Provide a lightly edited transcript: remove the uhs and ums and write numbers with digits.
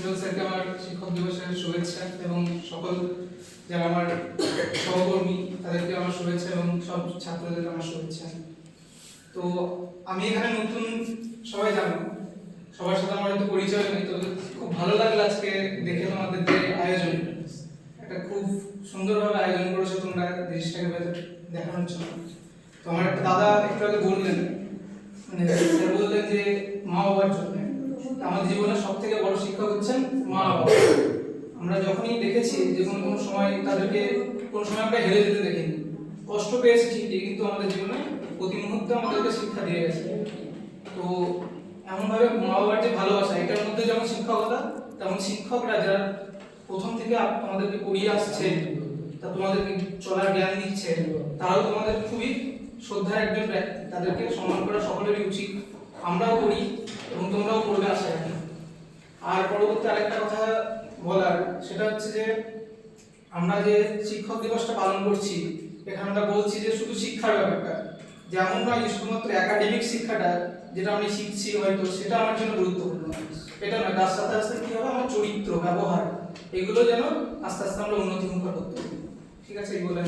Principal স্যারকে আমার শিক্ষক দিবসের শুভেচ্ছা এবং সকল যারা আমার সহকর্মী তাদেরকে আমার শুভেচ্ছা এবং সব ছাত্রদের আমার শুভেচ্ছা। তো আমি এখানে নতুন, সবাই জানো, সবার সাথে আমার হয়তো পরিচয় নেই, তবে খুব ভালো লাগলো আজকে দেখে তোমাদের যে আয়োজন, একটা খুব সুন্দরভাবে আয়োজন করেছো তোমরা জিনিসটাকে দেখানোর জন্য। তো আমার একটা দাদা একটু আগে বললেন, মানে স্যার বললেন যে মা বাবার জন্য। আমাদের জীবনের সব থেকে বড় শিক্ষক হচ্ছেন মা বাবা। আমরা যখনই দেখেছি যে কোনো সময় তাদেরকে কোনো সময় আমরা হেরে যেতে দেখিনি, কষ্ট পেয়েছি ঠিকই, কিন্তু আমাদের জীবনে প্রতি মুহূর্তে আমাদেরকে শিক্ষা দিয়ে গেছে। তো এমনভাবে মা বাবার যে ভালোবাসা, এটার মধ্যে যেমন শিক্ষকতা, তেমন শিক্ষকরা যারা প্রথম থেকে তোমাদেরকে পড়িয়ে আসছে, তা তোমাদেরকে চলার জ্ঞান দিচ্ছে, তারাও তোমাদের খুবই শ্রদ্ধার একজন ব্যক্তি। তাদেরকে সম্মান করা সকলেরই উচিত। আমরাও করি এবং তোমরাও করবে আশা রাখি। আর পরবর্তী আরেকটা কথা বলার, সেটা হচ্ছে যে আমরা যে শিক্ষক দিবসটা পালন করছি, এখানে আমরা বলছি যে শুধু শিক্ষার ব্যাপারটা, যেমন নয় শুধুমাত্র একাডেমিক শিক্ষাটা যেটা আমি শিখছি হয়তো সেটা আমার জন্য গুরুত্বপূর্ণ, এটা নয়, তার সাথে সাথে কি হবে আমার চরিত্র, ব্যবহার, এগুলো যেন আস্তে আস্তে আমরা উন্নতিমুখী করতে পারি। ঠিক আছে, এই বলে